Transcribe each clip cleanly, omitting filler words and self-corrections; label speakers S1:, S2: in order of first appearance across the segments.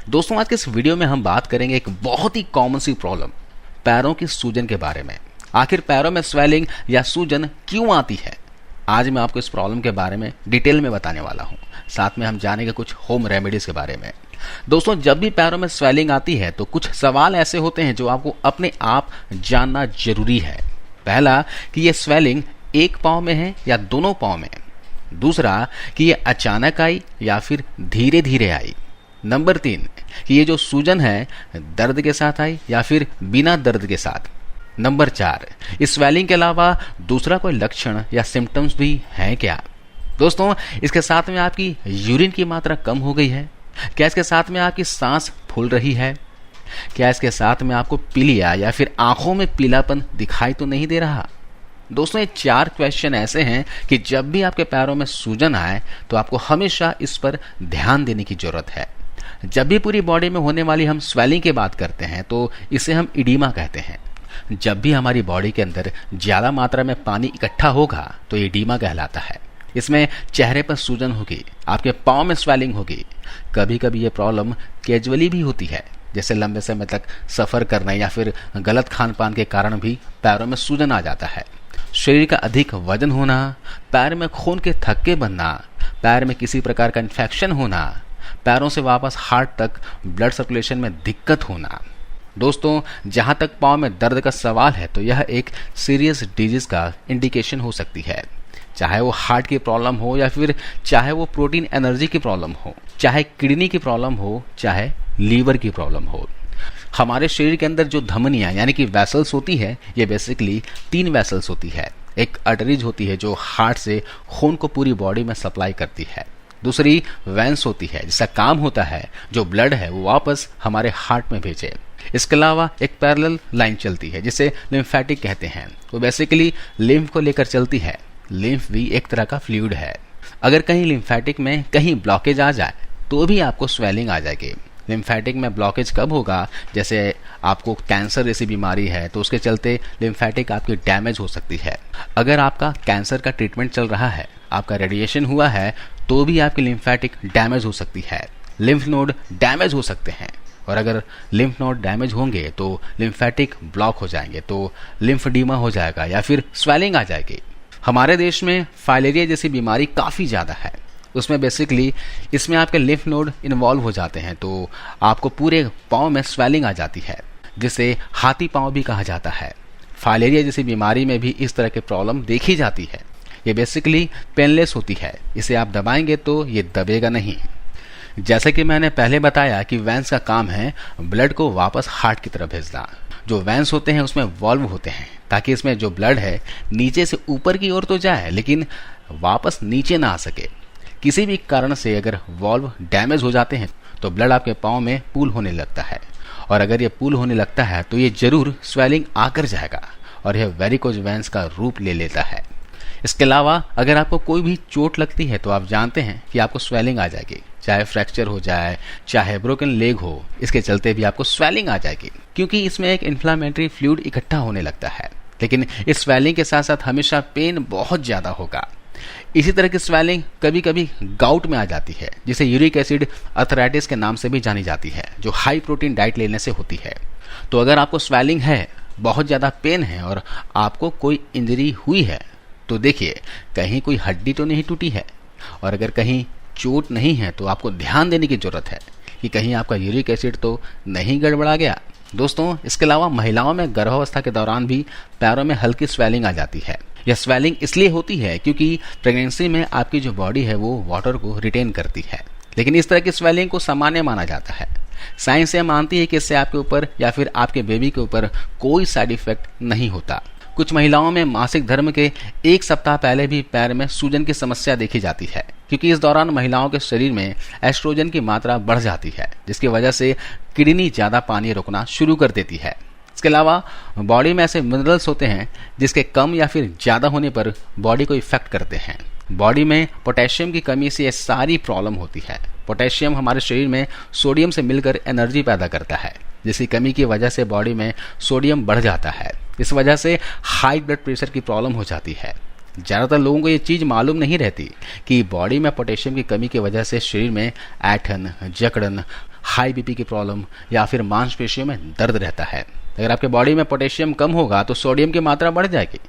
S1: दोस्तों आज के इस वीडियो में हम बात करेंगे एक बहुत ही कॉमन सी प्रॉब्लम, पैरों की सूजन के बारे में। आखिर पैरों में स्वेलिंग या सूजन क्यों आती है, आज मैं आपको इस प्रॉब्लम के बारे में डिटेल में बताने वाला हूं। साथ में हम जानेंगे कुछ होम रेमेडीज के बारे में। दोस्तों जब भी पैरों में स्वेलिंग आती है तो कुछ सवाल ऐसे होते हैं जो आपको अपने आप जानना जरूरी है। पहला कि ये स्वेलिंग एक पांव में है या दोनों पांव में। दूसरा कि ये अचानक आई या फिर धीरे धीरे आई। नंबर 3 कि ये जो सूजन है दर्द के साथ आई या फिर बिना दर्द के साथ। नंबर 4 इस स्वेलिंग के अलावा दूसरा कोई लक्षण या सिम्टम्स भी हैं क्या। दोस्तों इसके साथ में आपकी यूरिन की मात्रा कम हो गई है क्या, इसके साथ में आपकी सांस फूल रही है क्या, इसके साथ में आपको पीलिया या फिर आंखों में पीलापन दिखाई तो नहीं दे रहा। दोस्तों ये 4 क्वेश्चन ऐसे हैं कि जब भी आपके पैरों में सूजन आए तो आपको हमेशा इस पर ध्यान देने की जरूरत है। जब भी पूरी बॉडी में होने वाली हम स्वेलिंग की बात करते हैं तो इसे हम इडीमा कहते हैं। जब भी हमारी बॉडी के अंदर ज्यादा मात्रा में पानी इकट्ठा होगा तो ये इडीमा कहलाता है। इसमें चेहरे पर सूजन होगी, आपके पाँव में स्वेलिंग होगी। कभी कभी ये प्रॉब्लम कैजुअली भी होती है, जैसे लंबे समय तक सफर करने या फिर गलत खान पान के कारण भी पैरों में सूजन आ जाता है। शरीर का अधिक वजन होना, पैर में खून के थक्के बनना, पैर में किसी प्रकार का इन्फेक्शन होना, पैरों से वापस हार्ट तक ब्लड सर्कुलेशन में दिक्कत होना। दोस्तों जहां तक पाँव में दर्द का सवाल है तो यह एक सीरियस डिजीज का इंडिकेशन हो सकती है। चाहे वो हार्ट की प्रॉब्लम हो या फिर चाहे वो प्रोटीन एनर्जी की प्रॉब्लम हो, चाहे किडनी की प्रॉब्लम हो, चाहे लीवर की प्रॉब्लम हो। हमारे शरीर के अंदर जो धमनियां यानी कि वेसल्स होती है, ये बेसिकली 3 वेसल्स होती है। एक आर्टरीज होती है जो हार्ट से खून को पूरी बॉडी में सप्लाई करती है। दूसरी वेंस होती है जिसका काम होता है जो ब्लड है वो वापस हमारे हार्ट में भेजे। इसके अलावा एक पैरेलल लाइन चलती है जिसे लिम्फेटिक कहते हैं, वो बेसिकली लिम्फ को लेकर चलती है। लिम्फ भी एक तरह का फ्लूइड है। अगर कहीं लिम्फेटिक में कहीं ब्लॉकेज आ जाए तो भी आपको स्वेलिंग आ जाएगी। लिम्फेटिक में ब्लॉकेज कब होगा, जैसे आपको कैंसर जैसी बीमारी है तो उसके चलते लिम्फेटिक आपकी डैमेज हो सकती है। अगर आपका कैंसर का ट्रीटमेंट चल रहा है, आपका रेडिएशन हुआ है तो भी आपकी लिम्फेटिक डैमेज हो सकती है। लिम्फ नोड डैमेज हो सकते हैं और अगर लिम्फ नोड डैमेज होंगे तो लिम्फेटिक ब्लॉक हो जाएंगे तो लिम्फडीमा हो जाएगा या फिर स्वेलिंग आ जाएगी। हमारे देश में फाइलेरिया जैसी बीमारी काफ़ी ज़्यादा है। उसमें बेसिकली इसमें आपके लिम्फ नोड इन्वॉल्व हो जाते हैं तो आपको पूरे पाँव में स्वेलिंग आ जाती है, जिसे हाथी पाँव भी कहा जाता है। फाइलेरिया जैसी बीमारी में भी इस तरह की प्रॉब्लम देखी जाती है। ये बेसिकली पेनलेस होती है, इसे आप दबाएंगे तो ये दबेगा नहीं। जैसे कि मैंने पहले बताया कि वेंस का काम है ब्लड को वापस हार्ट की तरफ भेजना। जो वेंस होते हैं उसमें वॉल्व होते हैं ताकि इसमें जो ब्लड है नीचे से ऊपर की ओर तो जाए लेकिन वापस नीचे ना आ सके। किसी भी कारण से अगर वॉल्व डैमेज हो जाते हैं तो ब्लड आपके पाँव में पूल होने लगता है, और अगर ये पूल होने लगता है तो ये जरूर स्वेलिंग आकर जाएगा और यह वेरिकोज वेंस का रूप ले लेता है। इसके अलावा अगर आपको कोई भी चोट लगती है तो आप जानते हैं कि आपको स्वेलिंग आ जाएगी, चाहे फ्रैक्चर हो जाए, चाहे ब्रोकन लेग हो, इसके चलते भी आपको स्वेलिंग आ जाएगी क्योंकि इसमें एक इन्फ्लामेटरी फ्लूइड इकट्ठा होने लगता है। लेकिन इस स्वेलिंग के साथ साथ हमेशा पेन बहुत ज़्यादा होगा। इसी तरह की स्वेलिंग कभी कभी गाउट में आ जाती है, जिसे यूरिक एसिड अर्थराइटिस के नाम से भी जानी जाती है, जो हाई प्रोटीन डाइट लेने से होती है। तो अगर आपको स्वेलिंग है, बहुत ज़्यादा पेन है और आपको कोई इंजरी हुई है तो देखिए कहीं कोई हड्डी तो नहीं टूटी है, और अगर कहीं चोट नहीं है तो आपको ध्यान देने की जरूरत है कि कहीं आपका यूरिक एसिड तो नहीं गड़बड़ा गया। दोस्तों इसके अलावा महिलाओं में गर्भावस्था के दौरान भी पैरों में हल्की स्वेलिंग आ जाती है। यह स्वेलिंग इसलिए होती है क्योंकि प्रेगनेंसी में आपकी जो बॉडी है वो वाटर को रिटेन करती है, लेकिन इस तरह की स्वेलिंग को सामान्य माना जाता है। साइंस यह मानती है कि इससे आपके ऊपर या फिर आपके बेबी के ऊपर कोई साइड इफेक्ट नहीं होता। कुछ महिलाओं में मासिक धर्म के 1 सप्ताह पहले भी पैर में सूजन की समस्या देखी जाती है, क्योंकि इस दौरान महिलाओं के शरीर में एस्ट्रोजन की मात्रा बढ़ जाती है, जिसकी वजह से किडनी ज़्यादा पानी रोकना शुरू कर देती है। इसके अलावा बॉडी में ऐसे मिनरल्स होते हैं जिसके कम या फिर ज़्यादा होने पर बॉडी को इफेक्ट करते हैं। बॉडी में पोटेशियम की कमी से ये सारी प्रॉब्लम होती है। पोटेशियम हमारे शरीर में सोडियम से मिलकर एनर्जी पैदा करता है, जिसकी कमी की वजह से बॉडी में सोडियम बढ़ जाता है। इस वजह से हाई ब्लड प्रेशर की प्रॉब्लम हो जाती है। ज़्यादातर लोगों को ये चीज़ मालूम नहीं रहती कि बॉडी में पोटेशियम की कमी की वजह से शरीर में ऐंठन, जकड़न, हाई बीपी की प्रॉब्लम या फिर मांसपेशियों में दर्द रहता है। अगर आपके बॉडी में पोटेशियम कम होगा तो सोडियम की मात्रा बढ़ जाएगी।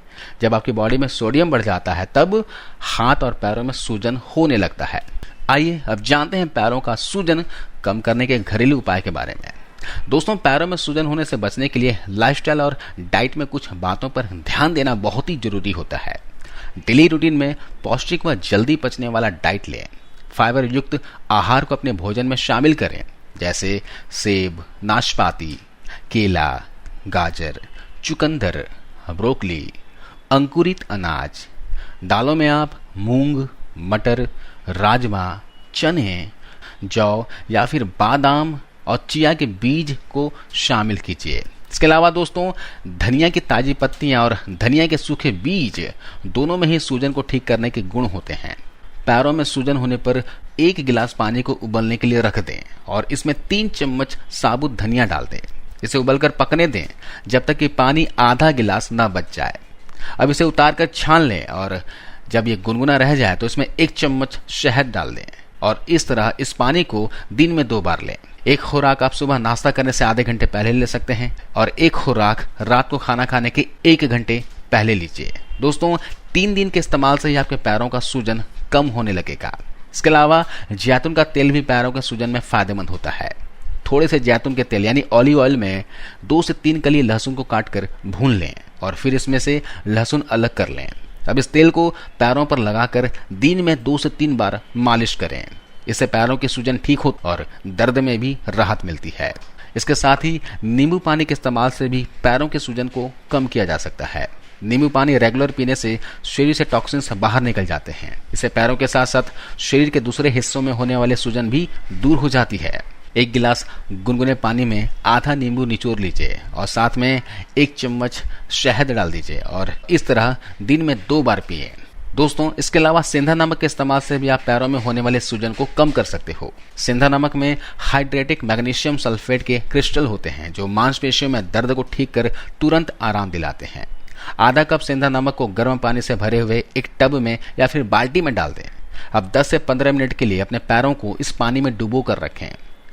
S1: जब आपकी बॉडी में सोडियम बढ़ जाता है तब हाथ और पैरों में सूजन होने लगता है। आइए अब जानते हैं पैरों का सूजन कम करने के घरेलू उपाय के बारे में। दोस्तों, पैरों में सूजन होने से बचने के लिए लाइफस्टाइल और डाइट में कुछ बातों पर ध्यान देना बहुत ही जरूरी होता है। डेली रूटीन में पौष्टिक व जल्दी पचने वाला डाइट लें। फाइबर युक्त आहार को अपने भोजन में शामिल करें, जैसे सेब, नाशपाती, केला, गाजर, चुकंदर, ब्रोकली, अंकुरित अनाज। दालों में आप मूंग, मटर, राजमा, चने, जौ या फिर बादाम और चिया के बीज को शामिल कीजिए। इसके अलावा दोस्तों, धनिया की ताजी पत्तियां और धनिया के सूखे बीज दोनों में ही सूजन को ठीक करने के गुण होते हैं। पैरों में सूजन होने पर 1 गिलास पानी को उबलने के लिए रख दें और इसमें 3 चम्मच साबुत धनिया डाल दें। इसे उबलकर पकने दें जब तक कि पानी आधा गिलास ना बच जाए। अब इसे उतार कर छान लें और जब ये गुनगुना रह जाए तो इसमें 1 चम्मच शहद डाल दें और इस तरह इस पानी को दिन में 2 बार लें। एक खुराक आप सुबह नाश्ता करने से आधे घंटे पहले ले सकते हैं और एक खुराक रात को खाना खाने के 1 घंटे पहले लीजिए। दोस्तों, 3 दिन के इस्तेमाल से ही आपके पैरों का सूजन कम होने लगेगा। इसके अलावा जैतून का तेल भी पैरों के सूजन में फायदेमंद होता है। थोड़े से जैतून के तेल यानी ऑलिव ऑयल में 2 से 3 कली लहसुन को काटकर भून लें और फिर इसमें से लहसुन अलग कर लें। अब इस तेल को पैरों पर लगाकर दिन में 2 से 3 बार मालिश करें। इससे पैरों की सूजन ठीक हो और दर्द में भी राहत मिलती है। इसके साथ ही नींबू पानी के इस्तेमाल से भी पैरों के सूजन को कम किया जा सकता है। नींबू पानी रेगुलर पीने से शरीर से टॉक्सिन्स बाहर निकल जाते हैं। इससे पैरों के साथ साथ शरीर के दूसरे हिस्सों में होने वाले सूजन भी दूर हो जाती है। 1 गिलास गुनगुने पानी में आधा नींबू निचोड़ लीजिए और साथ में 1 चम्मच शहद डाल दीजिए और इस तरह दिन में 2 बार पिए। दोस्तों, इसके अलावा सेंधा नमक के इस्तेमाल से भी आप पैरों में होने वाले सूजन को कम कर सकते हो। सेंधा नमक में हाइड्रेटिक मैग्नीशियम सल्फेट के क्रिस्टल होते हैं जो मांसपेशियों में दर्द को ठीक कर तुरंत आराम दिलाते हैं। आधा कप सेंधा नमक को गर्म पानी से भरे हुए एक टब में या फिर बाल्टी में डाल दें। अब 10 से 15 मिनट के लिए अपने पैरों को इस पानी में डुबो कर रखें।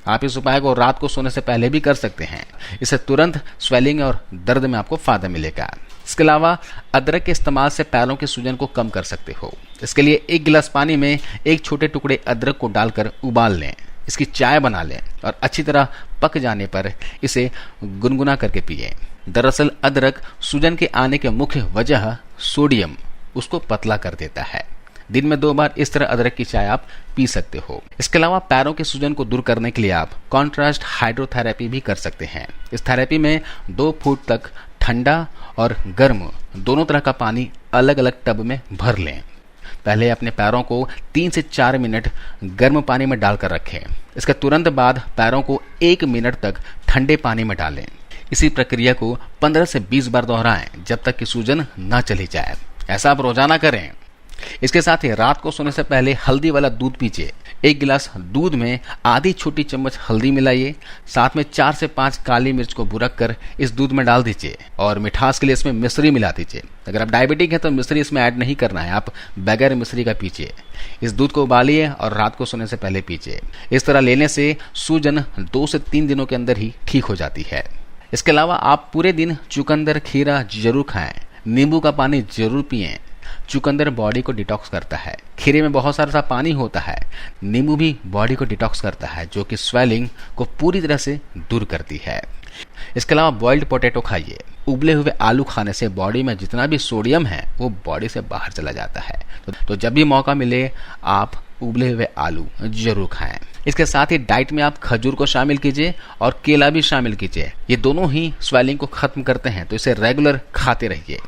S1: आप इस उपाय को रात को सोने से पहले भी कर सकते हैं। इससे तुरंत स्वेलिंग और दर्द में आपको फायदा मिलेगा। इसके अलावा अदरक के इस्तेमाल से पैरों के सूजन को कम कर सकते हो। इसके लिए 1 गिलास पानी में 1 छोटे टुकड़े अदरक को डालकर उबाल लें। इसकी चाय बना लें और अच्छी तरह पक जाने पर इसे गुनगुना करके पिएं। दरअसल अदरक सूजन के आने के मुख्य वजह सोडियम उसको पतला कर देता है। दिन में 2 बार इस तरह अदरक की चाय आप पी सकते हो। इसके अलावा पैरों के सूजन को दूर करने के लिए आप कॉन्ट्रास्ट हाइड्रोथेरेपी भी कर सकते हैं। इस थेरेपी में 2 फुट तक ठंडा और गर्म दोनों तरह का पानी अलग अलग टब में भर लें। पहले अपने पैरों को 3 से 4 मिनट गर्म पानी में डालकर रखें। इसके तुरंत बाद पैरों को 1 मिनट तक ठंडे पानी में डालें। इसी प्रक्रिया को 15 से 20 बार दोहराएं जब तक कि सूजन न चली जाए। ऐसा आप रोजाना करें। इसके साथ ही रात को सोने से पहले हल्दी वाला दूध पीजिए। 1 गिलास दूध में आधी छोटी चम्मच हल्दी मिलाइए। साथ में 4 से 5 काली मिर्च को बुरक कर इस दूध में डाल दीजिए और मिठास के लिए इसमें मिश्री मिला दीजिए। अगर आप डायबिटिक हैं तो मिश्री इसमें ऐड नहीं करना है, आप बगैर मिश्री का पीजिए। इस दूध को उबालिए और रात को सोने से पहले पीजिए। इस तरह लेने से सूजन 2 से 3 दिनों के अंदर ही ठीक हो जाती है। इसके अलावा आप पूरे दिन चुकंदर, खीरा जरूर खाएं। नींबू का पानी जरूर पिएं। चुकंदर बॉडी को डिटॉक्स करता है। खीरे में बहुत सारा पानी होता है। नींबू भी बॉडी को डिटॉक्स करता है जो कि स्वेलिंग को पूरी तरह से दूर करती है। इसके अलावा बॉइल्ड पोटैटो खाइए। उबले हुए आलू खाने से बॉडी में जितना भी सोडियम है वो बॉडी से बाहर चला जाता है। तो जब भी मौका मिले आप उबले हुए आलू जरूर खाएं। इसके साथ ही डाइट में आप खजूर को शामिल कीजिए और केला भी शामिल कीजिए। ये दोनों ही स्वेलिंग को खत्म करते हैं, तो इसे रेगुलर खाते रहिए।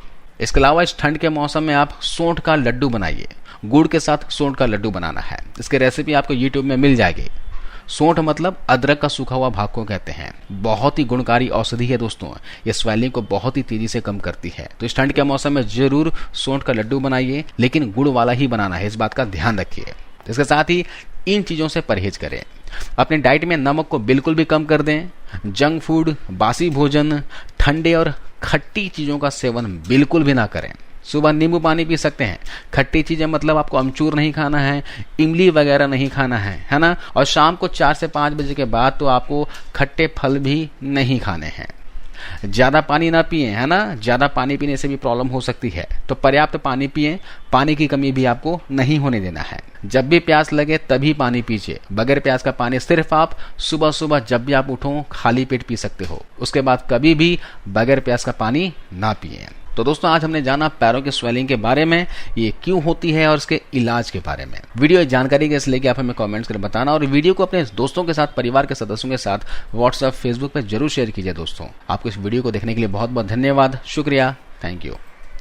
S1: इसके अलावा इस ठंड के मौसम में आप सोंठ का लड्डू बनाइए। गुड़ के साथ सोंठ का लड्डू बनाना है। इसकी रेसिपी आपको यूट्यूब में मिल जाएगी। सोंठ मतलब अदरक का सूखा हुआ भाग को कहते हैं। बहुत ही गुणकारी औषधि है दोस्तों। ये स्वेलिंग को बहुत ही तेजी से कम करती है। तो इस ठंड के मौसम में जरूर सोंठ का लड्डू बनाइए, लेकिन गुड़ वाला ही बनाना है, इस बात का ध्यान रखिए। इसके साथ ही इन चीजों से परहेज करें। अपने डाइट में नमक को बिल्कुल भी कम कर दें। जंक फूड, बासी भोजन, ठंडे और खट्टी चीजों का सेवन बिल्कुल भी ना करें। सुबह नींबू पानी पी सकते हैं। खट्टी चीजें मतलब आपको अमचूर नहीं खाना है, इमली वगैरह नहीं खाना है ना। और शाम को 4 से 5 बजे के बाद तो आपको खट्टे फल भी नहीं खाने हैं। ज्यादा पानी ना पिए, है ना। ज्यादा पानी पीने से भी प्रॉब्लम हो सकती है, तो पर्याप्त पानी पिए। पानी की कमी भी आपको नहीं होने देना है। जब भी प्यास लगे तभी पानी पीजिए। बगैर प्यास का पानी सिर्फ आप सुबह सुबह जब भी आप उठो खाली पेट पी सकते हो। उसके बाद कभी भी बगैर प्यास का पानी ना पिए। तो दोस्तों, आज हमने जाना पैरों की स्वेलिंग के बारे में, ये क्यों होती है और इसके इलाज के बारे में। वीडियो जानकारी के इसलिए कि आप हमें कमेंट्स कर बताना, और वीडियो को अपने दोस्तों के साथ, परिवार के सदस्यों के साथ व्हाट्सएप, फेसबुक पर जरूर शेयर कीजिए। दोस्तों, आपको इस वीडियो को देखने के लिए बहुत बहुत धन्यवाद, शुक्रिया, थैंक यू।